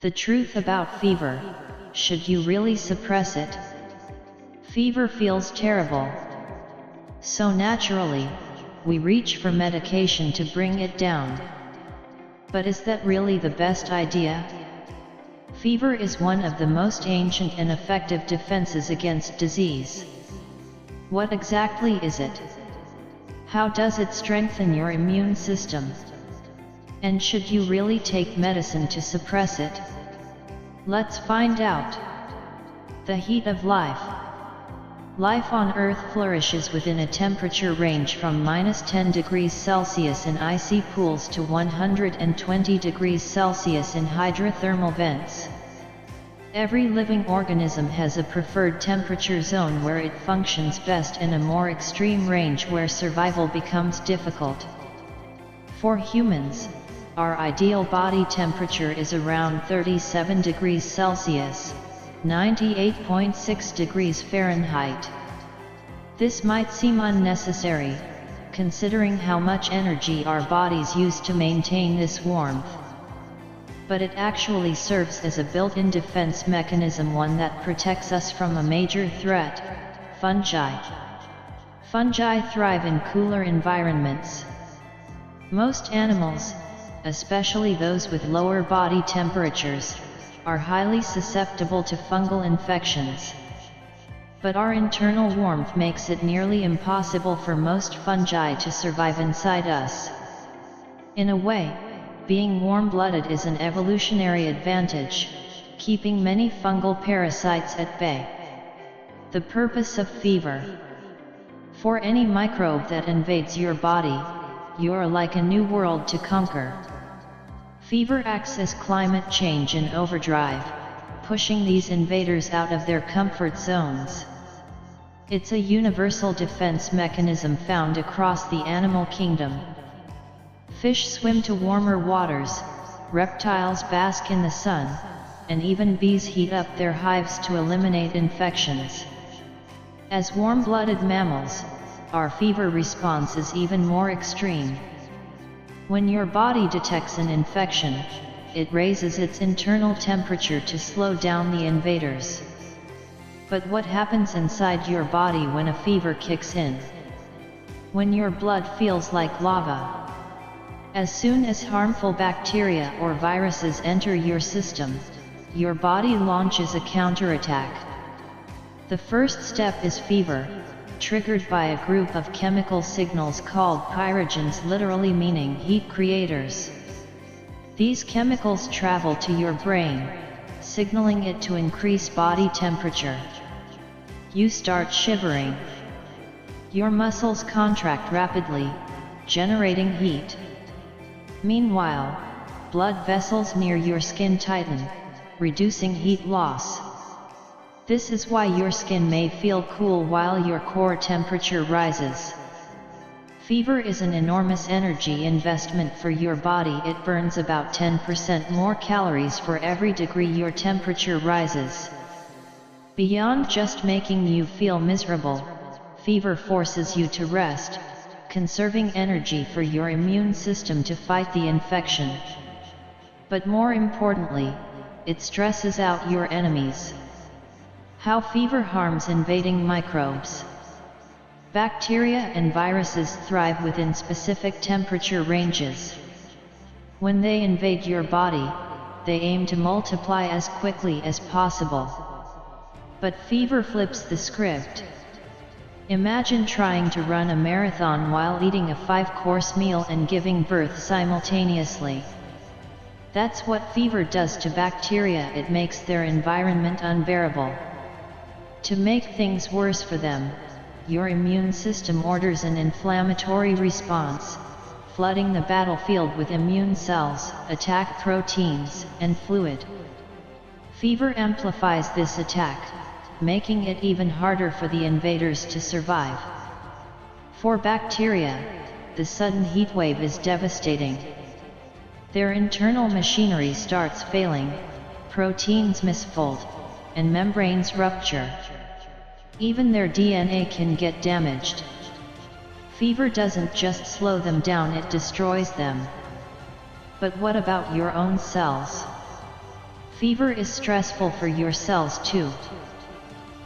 The truth about fever: should you really suppress it? Fever feels terrible. So naturally, we reach for medication to bring it down. But is that really the best idea? Fever is one of the most ancient and effective defenses against disease. What exactly is it? How does it strengthen your immune system? And should you really take medicine to suppress it? Let's find out. The heat of life. Life on Earth flourishes within a temperature range from -10 degrees Celsius in icy pools to 120 degrees Celsius in hydrothermal vents. Every living organism has a preferred temperature zone where it functions best and a more extreme range where survival becomes difficult. For humans, our ideal body temperature is around 37 degrees Celsius, 98.6 degrees Fahrenheit. This might seem unnecessary, considering how much energy our bodies use to maintain this warmth. But it actually serves as a built-in defense mechanism, one that protects us from a major threat: fungi. Fungi thrive in cooler environments. Most animals, especially those with lower body temperatures, are highly susceptible to fungal infections. But our internal warmth makes it nearly impossible for most fungi to survive inside us. In a way, being warm-blooded is an evolutionary advantage, keeping many fungal parasites at bay. The purpose of fever. For any microbe that invades your body, you're like a new world to conquer. Fever acts as climate change in overdrive, pushing these invaders out of their comfort zones. It's a universal defense mechanism found across the animal kingdom. Fish swim to warmer waters, reptiles bask in the sun, and even bees heat up their hives to eliminate infections. As warm-blooded mammals, our fever response is even more extreme. When your body detects an infection, it raises its internal temperature to slow down the invaders. But what happens inside your body when a fever kicks in? When your blood feels like lava. As soon as harmful bacteria or viruses enter your system, your body launches a counterattack. The first step is fever, triggered by a group of chemical signals called pyrogens, literally meaning heat creators. These chemicals travel to your brain, signaling it to increase body temperature. You start shivering. Your muscles contract rapidly, generating heat. Meanwhile, blood vessels near your skin tighten, reducing heat loss. This is why your skin may feel cool while your core temperature rises. Fever is an enormous energy investment for your body. It burns about 10% more calories for every degree your temperature rises. Beyond just making you feel miserable, fever forces you to rest, conserving energy for your immune system to fight the infection. But more importantly, it stresses out your enemies. How fever harms invading microbes. Bacteria and viruses thrive within specific temperature ranges. When they invade your body, they aim to multiply as quickly as possible. But fever flips the script. Imagine trying to run a marathon while eating a 5-course meal and giving birth simultaneously. That's what fever does to bacteria. It makes their environment unbearable. To make things worse for them, your immune system orders an inflammatory response, flooding the battlefield with immune cells, attack proteins, and fluid. Fever amplifies this attack, making it even harder for the invaders to survive. For bacteria, the sudden heat wave is devastating. Their internal machinery starts failing, proteins misfold, and membranes rupture. Even their DNA can get damaged. Fever doesn't just slow them down, it destroys them. But what about your own cells? Fever is stressful for your cells too.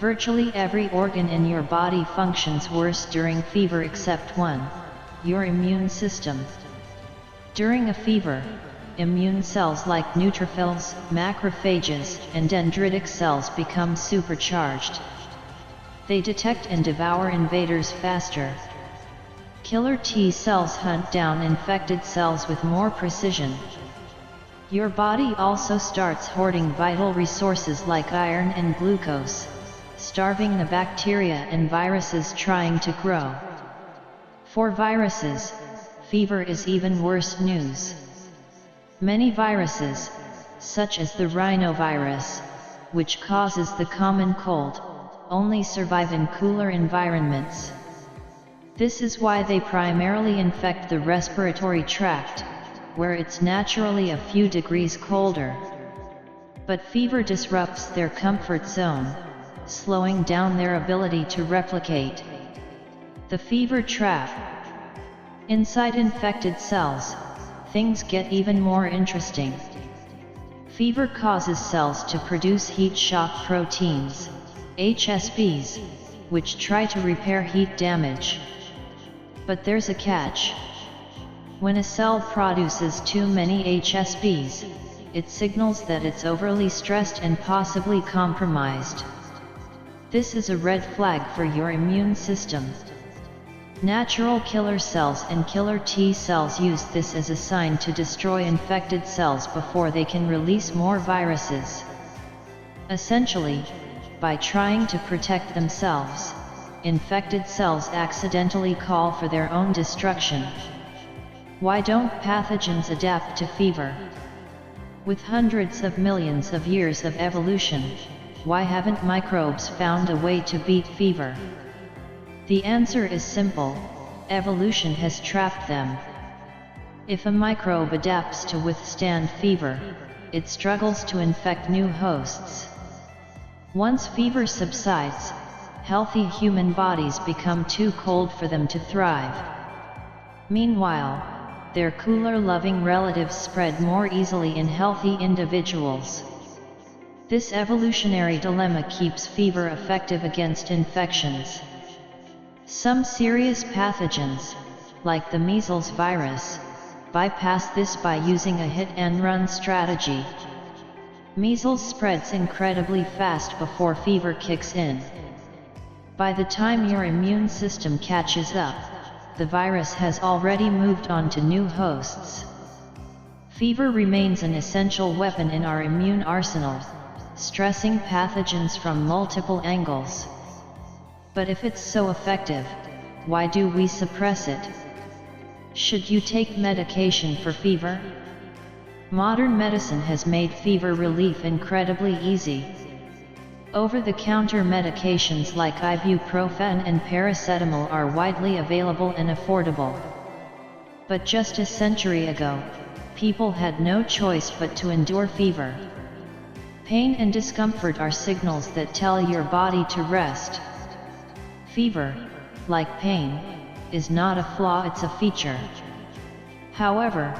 Virtually every organ in your body functions worse during fever except one, your immune system. During a fever, immune cells like neutrophils, macrophages, and dendritic cells become supercharged. They detect and devour invaders faster. Killer T cells hunt down infected cells with more precision. Your body also starts hoarding vital resources like iron and glucose, starving the bacteria and viruses trying to grow. For viruses, fever is even worse news. Many viruses, such as the rhinovirus, which causes the common cold, only survive in cooler environments. This is why they primarily infect the respiratory tract, where it's naturally a few degrees colder. But fever disrupts their comfort zone, slowing down their ability to replicate. The fever trap. Inside infected cells, things get even more interesting. Fever causes cells to produce heat shock proteins, HSPs, which try to repair heat damage. But there's a catch. When a cell produces too many HSPs, it signals that it's overly stressed and possibly compromised. This is a red flag for your immune system. Natural killer cells and killer T cells use this as a sign to destroy infected cells before they can release more viruses. Essentially, by trying to protect themselves, infected cells accidentally call for their own destruction. Why don't pathogens adapt to fever? With hundreds of millions of years of evolution, why haven't microbes found a way to beat fever? The answer is simple: evolution has trapped them. If a microbe adapts to withstand fever, it struggles to infect new hosts. Once fever subsides, healthy human bodies become too cold for them to thrive. Meanwhile, their cooler, loving relatives spread more easily in healthy individuals. This evolutionary dilemma keeps fever effective against infections. Some serious pathogens, like the measles virus, bypass this by using a hit-and-run strategy. Measles spreads incredibly fast before fever kicks in. By the time your immune system catches up, the virus has already moved on to new hosts. Fever remains an essential weapon in our immune arsenal, stressing pathogens from multiple angles. But if it's so effective, why do we suppress it? Should you take medication for fever? Modern medicine has made fever relief incredibly easy. Over-the-counter medications like ibuprofen and paracetamol are widely available and affordable. But just a century ago, people had no choice but to endure fever. Pain and discomfort are signals that tell your body to rest. Fever, like pain, is not a flaw, it's a feature. However,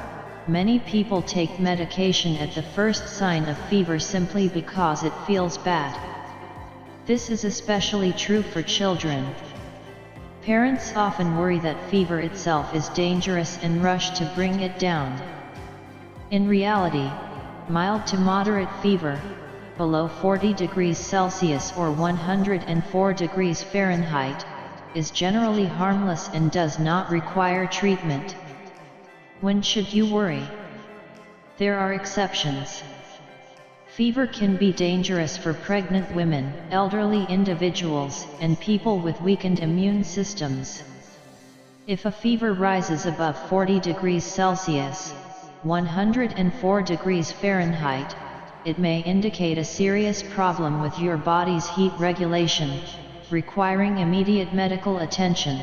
many people take medication at the first sign of fever simply because it feels bad. This is especially true for children. Parents often worry that fever itself is dangerous and rush to bring it down. In reality, mild to moderate fever, below 40 degrees Celsius or 104 degrees Fahrenheit, is generally harmless and does not require treatment. When should you worry? There are exceptions. Fever can be dangerous for pregnant women, elderly individuals, and people with weakened immune systems. If a fever rises above 40 degrees Celsius, 104 degrees Fahrenheit, it may indicate a serious problem with your body's heat regulation, requiring immediate medical attention.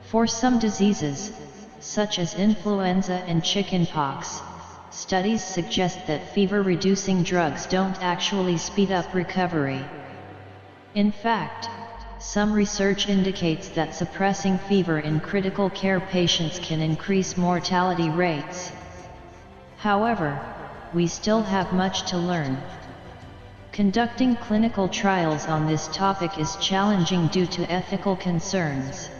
For some diseases, such as influenza and chickenpox, studies suggest that fever-reducing drugs don't actually speed up recovery. In fact, some research indicates that suppressing fever in critical care patients can increase mortality rates. However, we still have much to learn. Conducting clinical trials on this topic is challenging due to ethical concerns.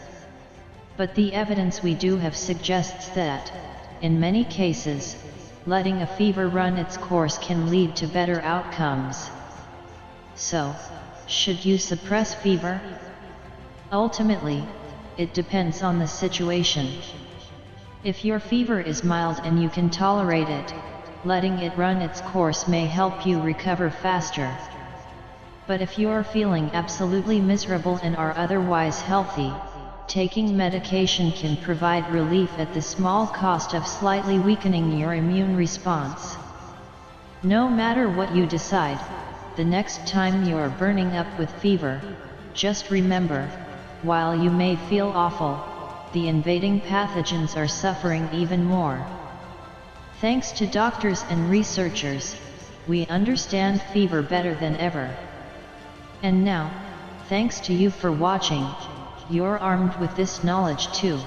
But the evidence we do have suggests that, in many cases, letting a fever run its course can lead to better outcomes. So, should you suppress fever? Ultimately, it depends on the situation. If your fever is mild and you can tolerate it, letting it run its course may help you recover faster. But if you're feeling absolutely miserable and are otherwise healthy, taking medication can provide relief at the small cost of slightly weakening your immune response. No matter what you decide, the next time you're burning up with fever, just remember, while you may feel awful, the invading pathogens are suffering even more. Thanks to doctors and researchers, we understand fever better than ever. And now, thanks to you for watching, you're armed with this knowledge too.